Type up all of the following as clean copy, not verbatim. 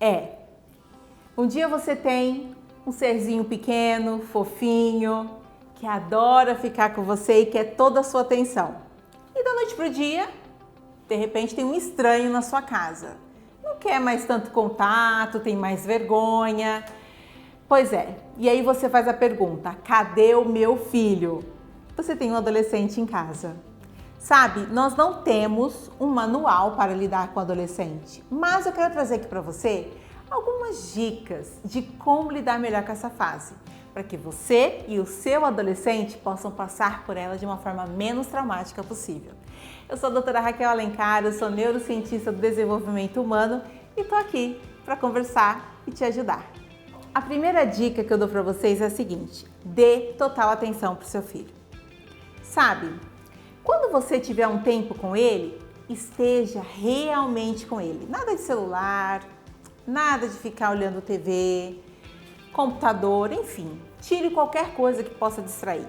É. Um dia você tem um serzinho pequeno, fofinho, que adora ficar com você e quer toda a sua atenção. E da noite pro dia, de repente tem um estranho na sua casa. Não quer mais tanto contato, tem mais vergonha. Pois é, e aí você faz a pergunta, cadê o meu filho? Você tem um adolescente em casa. Sabe, nós não temos um manual para lidar com o adolescente, mas eu quero trazer aqui para você algumas dicas de como lidar melhor com essa fase, para que você e o seu adolescente possam passar por ela de uma forma menos traumática possível. Eu sou a doutora Raquel Alencar, eu sou neurocientista do desenvolvimento humano e estou aqui para conversar e te ajudar. A primeira dica que eu dou para vocês é a seguinte: dê total atenção para o seu filho. Sabe, quando você tiver um tempo com ele, esteja realmente com ele. Nada de celular, nada de ficar olhando TV, computador, enfim. Tire qualquer coisa que possa distrair.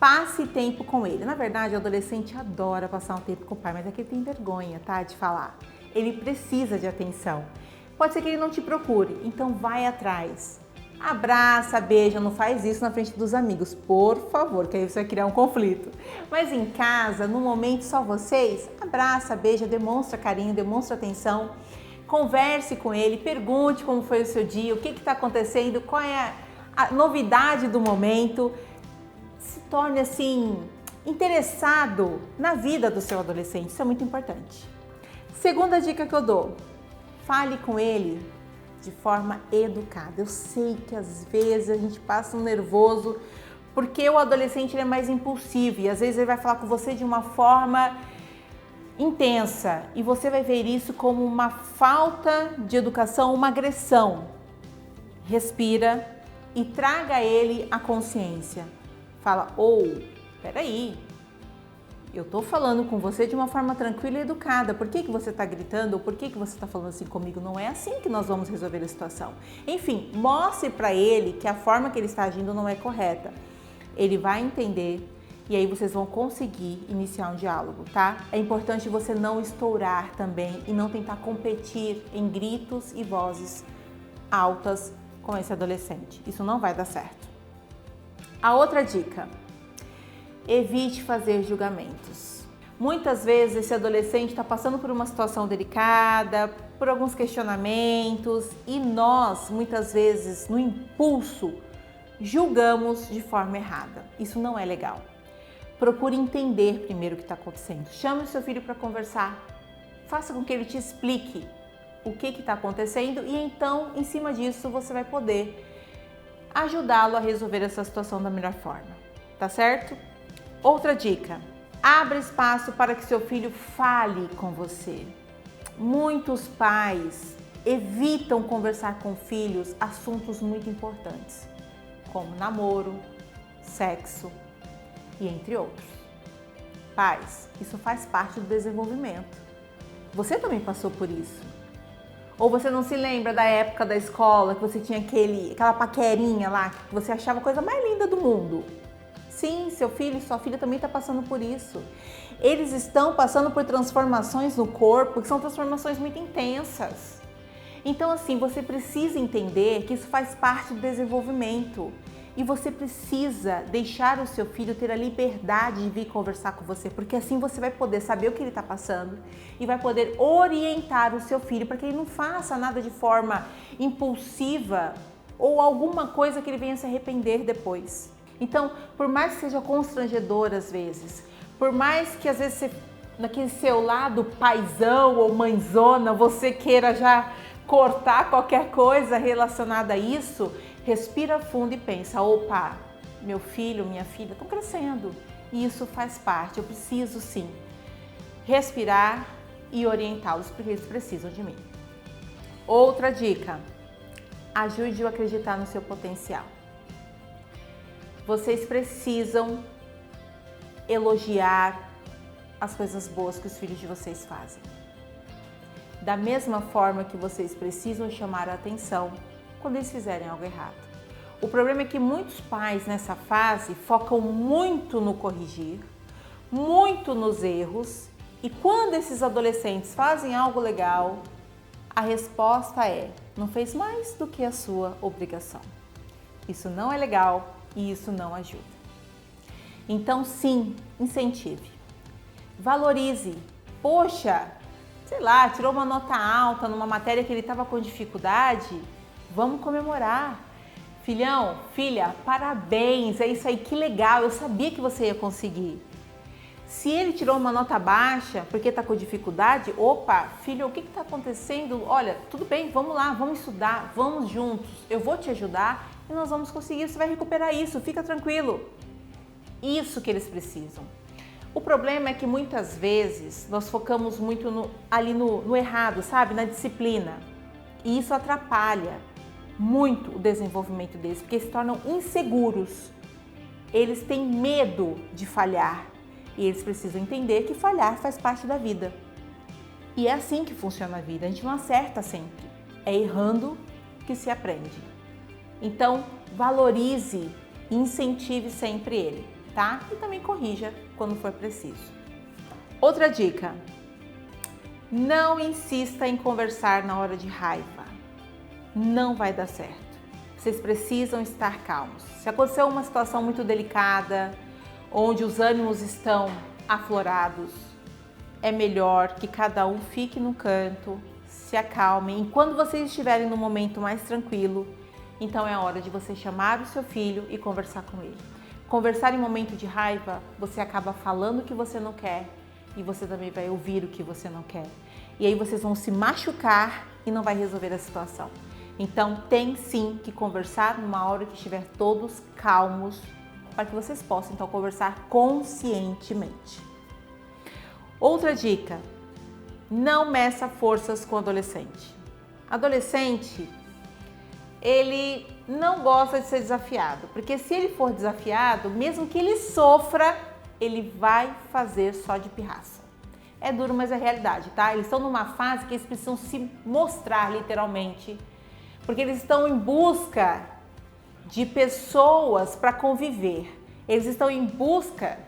Passe tempo com ele. Na verdade, o adolescente adora passar um tempo com o pai, mas é que ele tem vergonha, tá, de falar. Ele precisa de atenção. Pode ser que ele não te procure, então vai atrás. Abraça, beija, não faz isso na frente dos amigos, por favor, que aí você vai criar um conflito. Mas em casa, no momento só vocês, abraça, beija, demonstra carinho, demonstra atenção, converse com ele, pergunte como foi o seu dia, o que está acontecendo, qual é a novidade do momento. Se torne assim, interessado na vida do seu adolescente, isso é muito importante. Segunda dica que eu dou, fale com ele de forma educada. Eu sei que às vezes a gente passa um nervoso porque o adolescente ele é mais impulsivo e às vezes ele vai falar com você de uma forma intensa e você vai ver isso como uma falta de educação, uma agressão. Respira e traga ele à consciência. Fala, peraí, eu tô falando com você de uma forma tranquila e educada. Por que você tá gritando? Ou por que você tá falando assim comigo? Não é assim que nós vamos resolver a situação. Enfim, mostre para ele que a forma que ele está agindo não é correta. Ele vai entender e aí vocês vão conseguir iniciar um diálogo, tá? É importante você não estourar também e não tentar competir em gritos e vozes altas com esse adolescente. Isso não vai dar certo. A outra dica: evite fazer julgamentos. Muitas vezes esse adolescente está passando por uma situação delicada, por alguns questionamentos e nós, muitas vezes, no impulso, julgamos de forma errada. Isso não é legal. Procure entender primeiro o que está acontecendo. Chame o seu filho para conversar. Faça com que ele te explique o que está acontecendo e então, em cima disso, você vai poder ajudá-lo a resolver essa situação da melhor forma. Tá certo? Outra dica: abra espaço para que seu filho fale com você. Muitos pais evitam conversar com filhos assuntos muito importantes, como namoro, sexo e entre outros. Pais, isso faz parte do desenvolvimento. Você também passou por isso. Ou você não se lembra da época da escola que você tinha aquela paquerinha lá que você achava a coisa mais linda do mundo? Sim, seu filho e sua filha também estão passando por isso. Eles estão passando por transformações no corpo que são transformações muito intensas. Então, assim, você precisa entender que isso faz parte do desenvolvimento. E você precisa deixar o seu filho ter a liberdade de vir conversar com você, porque assim você vai poder saber o que ele está passando e vai poder orientar o seu filho para que ele não faça nada de forma impulsiva ou alguma coisa que ele venha se arrepender depois. Então, por mais que seja constrangedor às vezes, por mais que às vezes você, naquele seu lado paizão ou mãezona, você queira já cortar qualquer coisa relacionada a isso, respira fundo e pensa, opa, meu filho, minha filha estão crescendo e isso faz parte, eu preciso sim respirar e orientá-los porque eles precisam de mim. Outra dica, ajude-o a acreditar no seu potencial. Vocês precisam elogiar as coisas boas que os filhos de vocês fazem. Da mesma forma que vocês precisam chamar a atenção quando eles fizerem algo errado. O problema é que muitos pais nessa fase focam muito no corrigir, muito nos erros, e quando esses adolescentes fazem algo legal, A resposta é: não fez mais do que a sua obrigação. Isso não é legal e isso não ajuda. Então, sim, incentive. Valorize. Poxa, sei lá, tirou uma nota alta numa matéria que ele estava com dificuldade. Vamos comemorar. Filhão, filha, parabéns, é isso aí, que legal, eu sabia que você ia conseguir. Se ele tirou uma nota baixa porque está com dificuldade, opa, filho, o que está acontecendo? Olha, tudo bem, vamos lá, vamos estudar, vamos juntos, eu vou te ajudar e nós vamos conseguir, você vai recuperar isso, fica tranquilo. Isso que eles precisam. O problema é que muitas vezes nós focamos muito ali no errado, sabe? Na disciplina. E isso atrapalha muito o desenvolvimento deles, porque se tornam inseguros. Eles têm medo de falhar. E eles precisam entender que falhar faz parte da vida. E é assim que funciona a vida, a gente não acerta sempre. É errando que se aprende. Então, valorize e incentive sempre ele, tá? E também corrija quando for preciso. Outra dica: não insista em conversar na hora de raiva. Não vai dar certo. Vocês precisam estar calmos. Se acontecer uma situação muito delicada, onde os ânimos estão aflorados, é melhor que cada um fique no canto, se acalmem. E quando vocês estiverem no momento mais tranquilo, então é a hora de você chamar o seu filho e conversar com ele. Conversar em momento de raiva, você acaba falando o que você não quer e você também vai ouvir o que você não quer. E aí vocês vão se machucar e não vai resolver a situação. Então tem sim que conversar numa hora que estiver todos calmos, para que vocês possam então conversar conscientemente. Outra dica: não meça forças com o adolescente. Adolescente, ele não gosta de ser desafiado, porque se ele for desafiado, mesmo que ele sofra, ele vai fazer só de pirraça. É duro, mas é realidade, tá? Eles estão numa fase que eles precisam se mostrar literalmente, porque eles estão em busca de pessoas para conviver. Eles estão em busca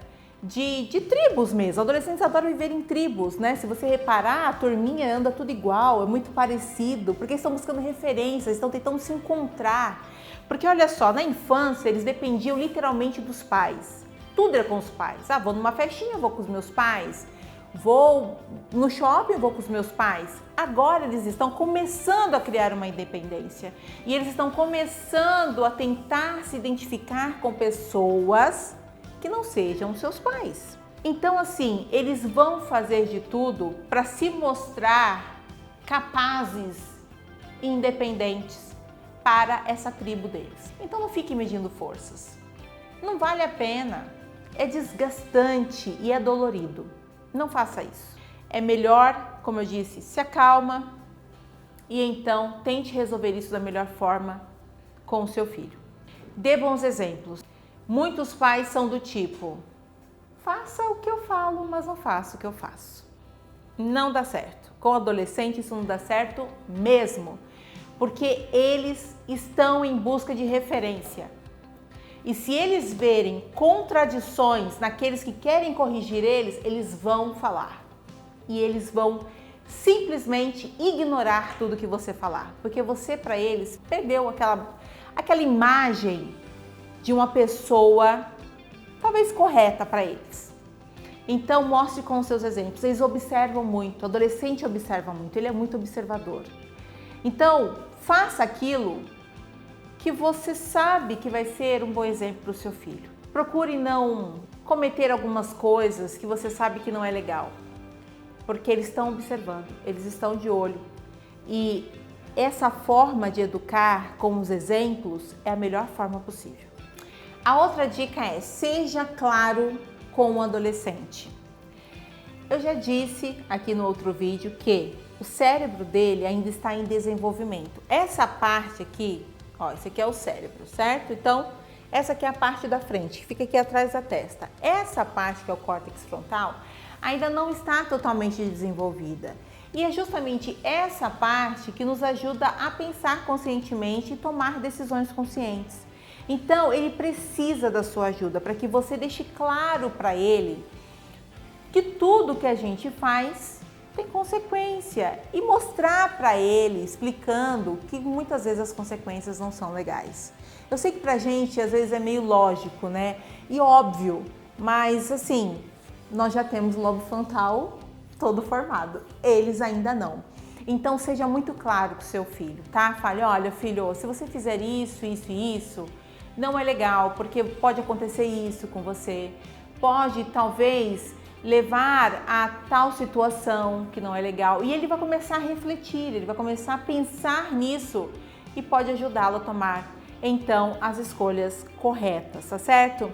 de tribos mesmo. Adolescentes adoram viver em tribos, né? Se você reparar, a turminha anda tudo igual, é muito parecido, porque estão buscando referências, estão tentando se encontrar. Porque olha só, na infância eles dependiam literalmente dos pais. Tudo era com os pais. Ah, vou numa festinha, vou com os meus pais. Vou no shopping, vou com os meus pais. Agora eles estão começando a criar uma independência e eles estão começando a tentar se identificar com pessoas que não sejam seus pais. Então, assim, eles vão fazer de tudo para se mostrar capazes e independentes para essa tribo deles. Então, não fique medindo forças. Não vale a pena. É desgastante e é dolorido. Não faça isso. É melhor, como eu disse, se acalma e então tente resolver isso da melhor forma com o seu filho. Dê bons exemplos. Muitos pais são do tipo: faça o que eu falo, mas não faça o que eu faço. Não dá certo. Com adolescente isso não dá certo mesmo, porque eles estão em busca de referência. E se eles verem contradições naqueles que querem corrigir eles vão falar. E eles vão simplesmente ignorar tudo que você falar. Porque você, para eles, perdeu aquela imagem de uma pessoa talvez correta para eles. Então, mostre com os seus exemplos. Eles observam muito, o adolescente observa muito, ele é muito observador. Então, faça aquilo que você sabe que vai ser um bom exemplo para o seu filho. Procure não cometer algumas coisas que você sabe que não é legal, porque eles estão observando, eles estão de olho. E essa forma de educar com os exemplos é a melhor forma possível. A outra dica é: seja claro com o adolescente. Eu já disse aqui no outro vídeo que o cérebro dele ainda está em desenvolvimento. Essa parte aqui, ó, esse aqui é o cérebro, certo? Então, essa aqui é a parte da frente, que fica aqui atrás da testa. Essa parte, que é o córtex frontal, ainda não está totalmente desenvolvida. E é justamente essa parte que nos ajuda a pensar conscientemente e tomar decisões conscientes. Então, ele precisa da sua ajuda para que você deixe claro para ele que tudo que a gente faz tem consequência e mostrar para ele, explicando que muitas vezes as consequências não são legais. Eu sei que pra gente às vezes é meio lógico, né? E óbvio, mas assim, nós já temos o lobo frontal todo formado, eles ainda não. Então seja muito claro com o seu filho, tá? Fale, olha filho, se você fizer isso, isso e isso, não é legal, porque pode acontecer isso com você, pode talvez levar a tal situação que não é legal. E ele vai começar a refletir, ele vai começar a pensar nisso e pode ajudá-lo a tomar, então, as escolhas corretas, tá certo?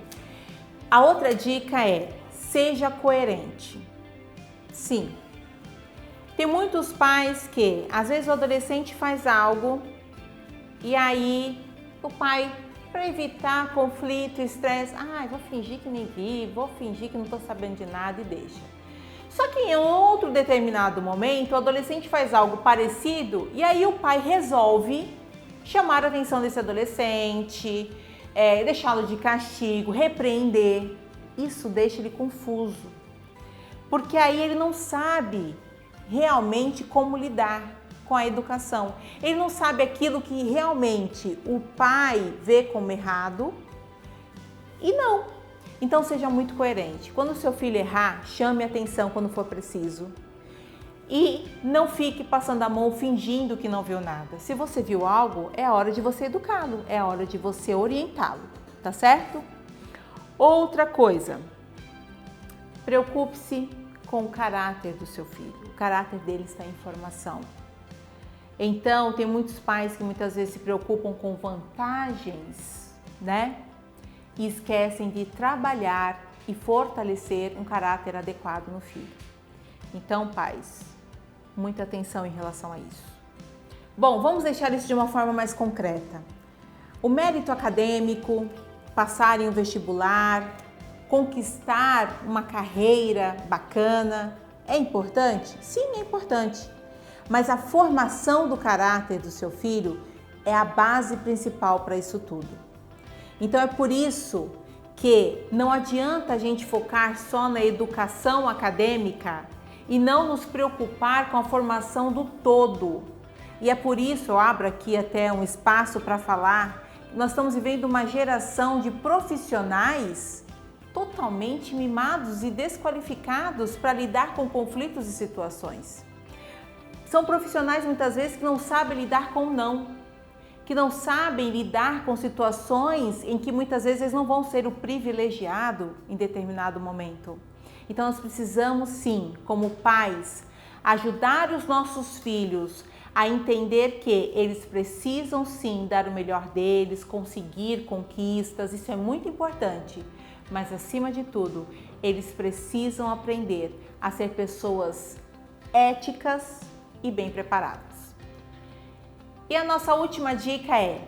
A outra dica é, seja coerente. Sim. Tem muitos pais que, às vezes o adolescente faz algo e aí o pai, para evitar conflito, estresse, vou fingir que nem vi, vou fingir que não estou sabendo de nada e deixa. Só que em outro determinado momento, o adolescente faz algo parecido e aí o pai resolve chamar a atenção desse adolescente, deixá-lo de castigo, repreender. Isso deixa ele confuso, porque aí ele não sabe realmente como lidar com a educação. Ele não sabe aquilo que realmente o pai vê como errado e não. Então seja muito coerente. Quando o seu filho errar, chame a atenção quando for preciso. E não fique passando a mão fingindo que não viu nada. Se você viu algo, é a hora de você educá-lo, é a hora de você orientá-lo, tá certo? Outra coisa, preocupe-se com o caráter do seu filho. O caráter dele está em formação. Então, tem muitos pais que muitas vezes se preocupam com vantagens, né? E esquecem de trabalhar e fortalecer um caráter adequado no filho. Então, pais, muita atenção em relação a isso. Bom, vamos deixar isso de uma forma mais concreta. O mérito acadêmico, passar em um vestibular, conquistar uma carreira bacana, é importante? Sim, é importante. Mas a formação do caráter do seu filho é a base principal para isso tudo. Então é por isso que não adianta a gente focar só na educação acadêmica e não nos preocupar com a formação do todo. E é por isso, eu abro aqui até um espaço para falar, nós estamos vivendo uma geração de profissionais totalmente mimados e desqualificados para lidar com conflitos e situações. São profissionais muitas vezes que não sabem lidar com o não, que não sabem lidar com situações em que muitas vezes eles não vão ser o privilegiado em determinado momento. Então nós precisamos sim, como pais, ajudar os nossos filhos a entender que eles precisam sim dar o melhor deles, conseguir conquistas, isso é muito importante. Mas acima de tudo, eles precisam aprender a ser pessoas éticas e bem preparadas. E a nossa última dica é: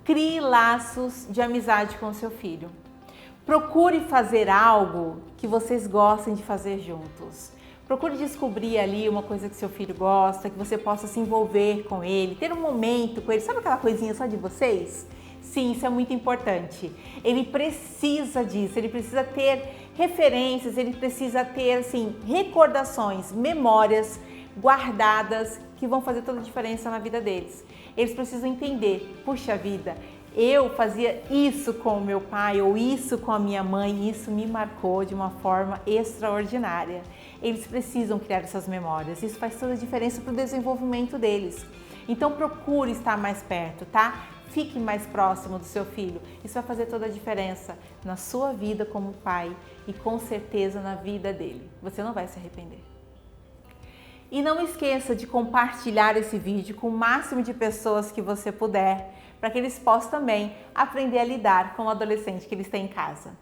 crie laços de amizade com o seu filho. Procure fazer algo que vocês gostem de fazer juntos. Procure descobrir ali uma coisa que seu filho gosta, que você possa se envolver com ele, ter um momento com ele. Sabe aquela coisinha só de vocês? Sim, isso é muito importante. Ele precisa disso, ele precisa ter referências, ele precisa ter assim, recordações, memórias guardadas que vão fazer toda a diferença na vida deles. Eles precisam entender, puxa vida, eu fazia isso com o meu pai ou isso com a minha mãe e isso me marcou de uma forma extraordinária. Eles precisam criar essas memórias, isso faz toda a diferença para o desenvolvimento deles. Então procure estar mais perto, tá? Fique mais próximo do seu filho, isso vai fazer toda a diferença na sua vida como pai e com certeza na vida dele. Você não vai se arrepender. E não esqueça de compartilhar esse vídeo com o máximo de pessoas que você puder, para que eles possam também aprender a lidar com o adolescente que eles têm em casa.